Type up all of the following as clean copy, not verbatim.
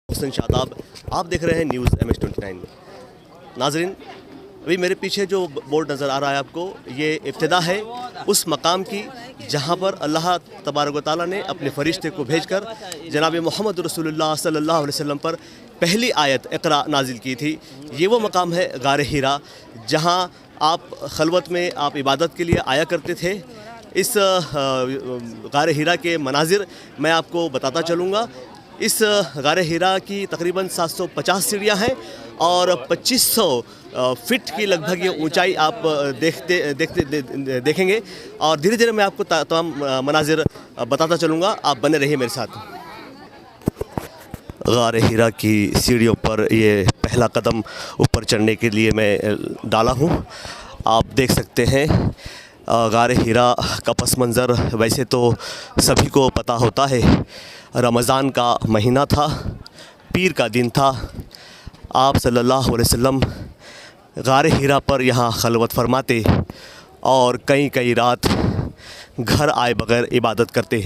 حسن شاداب آپ دیکھ رہے ہیں نیوز MS29 ناظرین ابھی میرے پیچھے جو بورڈ نظر آ رہا ہے آپ کو یہ ابتدا ہے اس مقام کی جہاں پر اللہ تبارک و تعالیٰ نے اپنے فرشتے کو بھیج کر جناب محمد رسول اللہ صلی اللہ علیہ وسلم پر پہلی آیت اقرا نازل کی تھی۔ یہ وہ مقام ہے غار حرا جہاں آپ خلوت میں آپ عبادت کے لیے آیا کرتے تھے۔ اس غار حرا کے مناظر میں آپ کو بتاتا چلوں گا۔ اس غار حرا کی تقریباً 750 سیڑھیاں ہیں اور 2500 فٹ کی لگ بھگ یہ اونچائی آپ دیکھیں گے اور دھیرے دھیرے میں آپ کو تمام مناظر بتاتا چلوں گا، آپ بنے رہیے میرے ساتھ۔ غار حرا کی سیڑھیوں پر یہ پہلا قدم اوپر چڑھنے کے لیے میں ڈالا ہوں۔ آپ دیکھ سکتے ہیں غار حرا کا پس منظر ویسے تو سبھی کو پتہ ہوتا ہے۔ رمضان کا مہینہ تھا، پیر کا دن تھا، آپ صلی اللہ علیہ وسلم غار حرا پر یہاں خلوت فرماتے اور کئی رات گھر آئے بغیر عبادت کرتے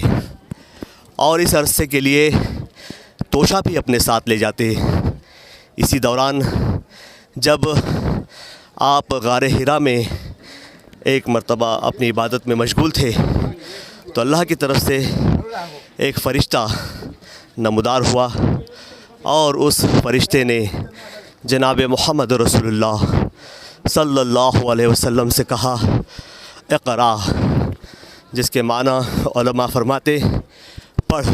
اور اس عرصے کے لیے توشہ بھی اپنے ساتھ لے جاتے۔ اسی دوران جب آپ غار حرا میں ایک مرتبہ اپنی عبادت میں مشغول تھے تو اللہ کی طرف سے ایک فرشتہ نمودار ہوا اور اس فرشتے نے جناب محمد رسول اللہ صلی اللہ علیہ وسلم سے کہا اقرا، جس کے معنی علماء فرماتے پڑھ۔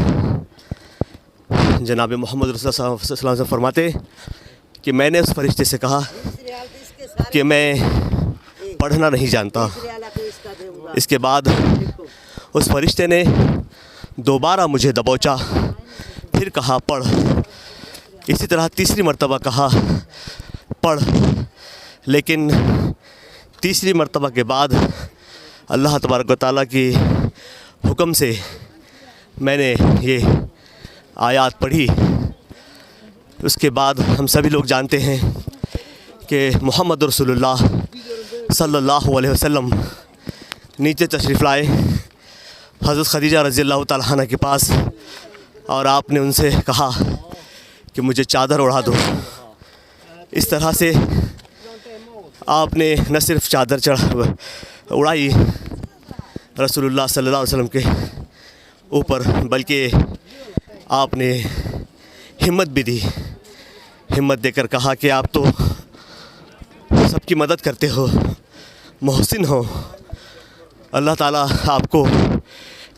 جناب محمد رسول اللہ صلی اللہ علیہ وسلم سے فرماتے کہ میں نے اس فرشتے سے کہا کہ میں پڑھنا نہیں جانتا۔ اس کے بعد اس فرشتے نے دوبارہ مجھے دبوچا، پھر کہا پڑھ۔ اسی طرح تیسری مرتبہ کہا پڑھ، لیکن تیسری مرتبہ کے بعد اللہ تبارک و تعالیٰ کی حکم سے میں نے یہ آیات پڑھی۔ اس کے بعد ہم سبھی لوگ جانتے ہیں کہ محمد رسول اللہ صلی اللہ علیہ وسلم نیچے تشریف لائے حضرت خدیجہ رضی اللہ تعالیٰ عنہ کے پاس اور آپ نے ان سے کہا کہ مجھے چادر اڑا دو۔ اس طرح سے آپ نے نہ صرف چادر اڑائی رسول اللہ صلی اللہ علیہ وسلم کے اوپر، بلکہ آپ نے ہمت بھی دی، ہمت دے کر کہا کہ آپ تو سب کی مدد کرتے ہو، محسن ہو، اللہ تعالیٰ آپ کو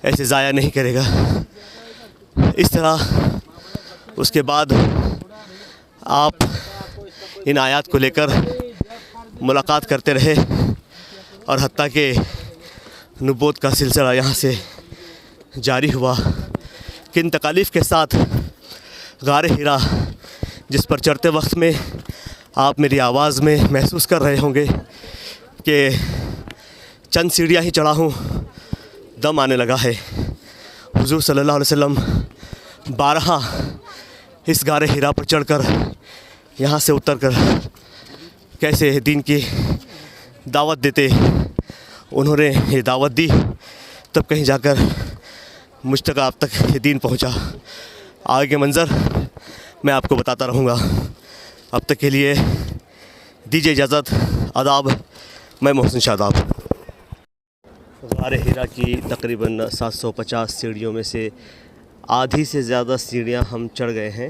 ایسے ضائع نہیں کرے گا۔ اس طرح اس کے بعد آپ ان آیات کو لے کر ملاقات کرتے رہے اور حتیٰ کہ نبوت کا سلسلہ یہاں سے جاری ہوا۔ کن تکالیف کے ساتھ غار حرا جس پر چڑھتے وقت میں آپ میری آواز میں محسوس کر رہے ہوں گے کہ چند سیڑھیاں ہی چڑھا ہوں دم آنے لگا ہے۔ حضور صلی اللہ علیہ وسلم بارہا اس غار حرا پر چڑھ کر یہاں سے اتر کر کیسے دین کی دعوت دیتے، انہوں نے یہ دعوت دی تب کہیں جا کر مجھ تک آپ تک یہ دین پہنچا۔ آگے کے منظر میں آپ کو بتاتا رہوں گا۔ اب تک کے لیے دیجیے اجازت، آداب، میں محسن شاداب۔ غار حرا کی تقریباً 750 سیڑھیوں میں سے آدھی سے زیادہ سیڑھیاں ہم چڑھ گئے ہیں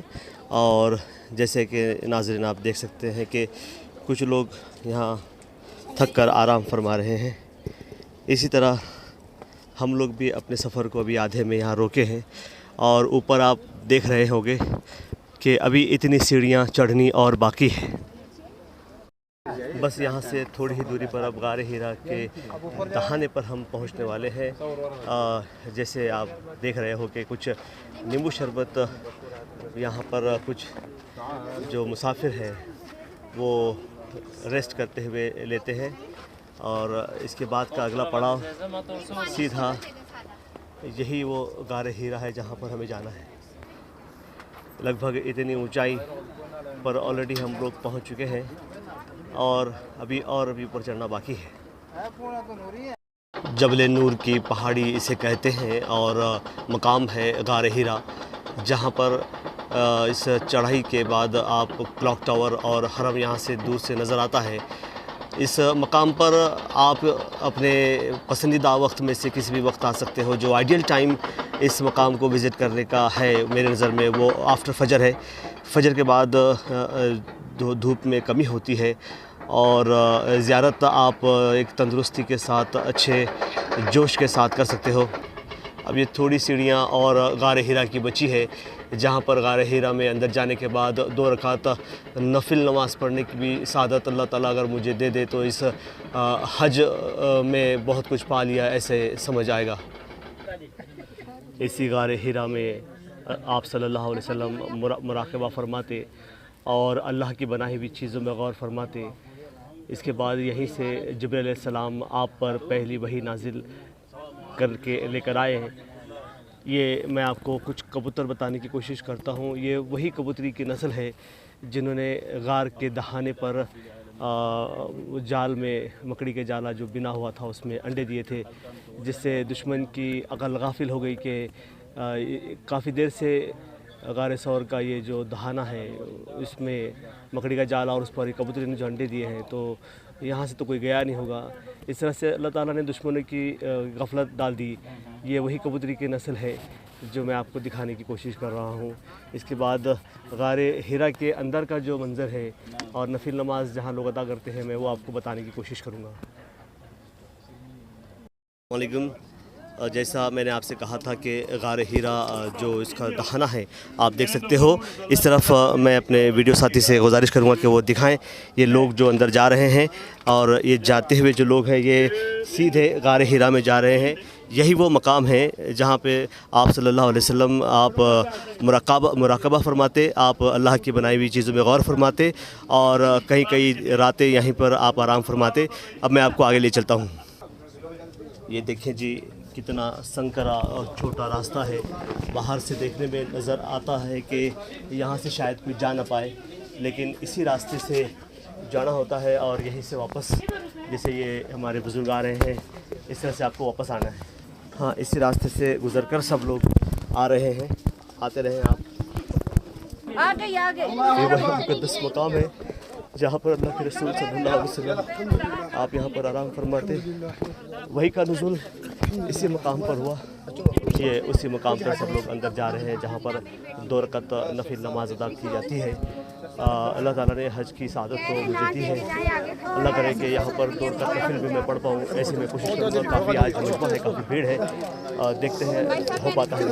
اور جیسے کہ ناظرین آپ دیکھ سکتے ہیں کہ کچھ لوگ یہاں تھک کر آرام فرما رہے ہیں۔ اسی طرح ہم لوگ بھی اپنے سفر کو ابھی آدھے میں یہاں روکے ہیں اور اوپر آپ دیکھ رہے ہوں گے کہ ابھی اتنی سیڑھیاں چڑھنی اور باقی ہے۔ بس یہاں سے تھوڑی ہی دوری پر اب غار حرا کے دہانے پر ہم پہنچنے والے ہیں۔ جیسے آپ دیکھ رہے ہو کہ کچھ نیمبو شربت یہاں پر کچھ جو مسافر ہیں وہ ریسٹ کرتے ہوئے لیتے ہیں اور اس کے بعد کا اگلا پڑاؤ سیدھا یہی وہ غار حرا ہے جہاں پر ہمیں جانا ہے۔ لگ بھگ اتنی اونچائی پر آلریڈی ہم لوگ پہنچ چکے ہیں اور ابھی اوپر چڑھنا باقی ہے۔ جبل نور کی پہاڑی اسے کہتے ہیں اور مقام ہے غار حرا جہاں پر اس چڑھائی کے بعد آپ کلاک ٹاور اور حرم یہاں سے دور سے نظر آتا ہے۔ اس مقام پر آپ اپنے پسندیدہ وقت میں سے کسی بھی وقت آ سکتے ہو۔ جو آئیڈیل ٹائم اس مقام کو وزٹ کرنے کا ہے میرے نظر میں وہ آفٹر فجر ہے۔ فجر کے بعد دھوپ میں کمی ہوتی ہے اور زیارت آپ ایک تندرستی کے ساتھ اچھے جوش کے ساتھ کر سکتے ہو۔ اب یہ تھوڑی سیڑھیاں اور غار ہیرا کی بچی ہے، جہاں پر غار ہیرا میں اندر جانے کے بعد 2 رکعت نفل نماز پڑھنے کی بھی سعادت اللہ تعالیٰ اگر مجھے دے دے تو اس حج میں بہت کچھ پا لیا ایسے سمجھ آئے گا۔ اسی غار ہیرا میں آپ صلی اللہ علیہ وسلم مراقبہ فرماتے اور اللہ کی بنائی ہوئی چیزوں میں غور فرماتے۔ اس کے بعد یہیں سے جبرائیل علیہ السلام آپ پر پہلی وحی نازل کر کے لے کر آئے ہیں۔ یہ میں آپ کو کچھ کبوتر بتانے کی کوشش کرتا ہوں۔ یہ وہی کبوتری کی نسل ہے جنہوں نے غار کے دہانے پر جال میں مکڑی کے جالا جو بنا ہوا تھا اس میں انڈے دیے تھے، جس سے دشمن کی عقل غافل ہو گئی کہ کافی دیر سے غار ثور کا یہ جو دہانہ ہے اس میں مکڑی کا جالا اور اس پر کبوتری نے جو انڈے دیے ہیں تو یہاں سے تو کوئی گیا نہیں ہوگا۔ اس طرح سے اللہ تعالیٰ نے دشمنوں کی غفلت ڈال دی۔ یہ وہی کبوتری کی نسل ہے جو میں آپ کو دکھانے کی کوشش کر رہا ہوں۔ اس کے بعد غار ہیرا کے اندر کا جو منظر ہے اور نفل نماز جہاں لوگ ادا کرتے ہیں میں وہ آپ کو بتانے کی کوشش کروں گا۔ السلام علیکم۔ جیسا میں نے آپ سے کہا تھا کہ غار ہیرا جو اس کا دہانہ ہے آپ دیکھ سکتے ہو۔ اس طرف میں اپنے ویڈیو ساتھی سے گزارش کروں گا کہ وہ دکھائیں یہ لوگ جو اندر جا رہے ہیں، اور یہ جاتے ہوئے جو لوگ ہیں یہ سیدھے غار ہیرا میں جا رہے ہیں۔ یہی وہ مقام ہے جہاں پہ آپ صلی اللہ علیہ وسلم آپ مراقبہ فرماتے، آپ اللہ کی بنائی ہوئی چیزوں میں غور فرماتے اور کئی راتیں یہیں پر آپ آرام فرماتے۔ اب میں آپ کو آگے لے چلتا ہوں۔ یہ دیکھیں جی کتنا سنکرا اور چھوٹا راستہ ہے۔ باہر سے دیکھنے میں نظر آتا ہے کہ یہاں سے شاید کوئی جا نہ پائے، لیکن اسی راستے سے جانا ہوتا ہے اور یہیں سے واپس، جیسے یہ ہمارے بزرگ آ رہے ہیں اس طرح سے آپ کو واپس آنا ہے۔ ہاں، اسی راستے سے گزر کر سب لوگ آ رہے ہیں، آتے رہیں آپ۔ یہ وہی مقدس مقام ہے جہاں پر اللہ کے رسول صلی اللہ علیہ وسلم آپ یہاں پر آرام فرماتے۔ وہی کا نزول اسی مقام پر ہوا۔ یہ اسی مقام پر سب لوگ اندر جا رہے ہیں جہاں پر 2 رکعت نفل نماز ادا کی جاتی ہے۔ اللہ تعالیٰ نے حج کی سعادت تو مجھے دی ہے، اللہ کرے کہ یہاں پر 2 رکعت نفل بھی میں پڑھ پاؤں، ایسے میں کوشش کروں گا۔ کافی آج مجمع ہے، کافی بھیڑ ہے، دیکھتے ہیں ہو پاتا ہے۔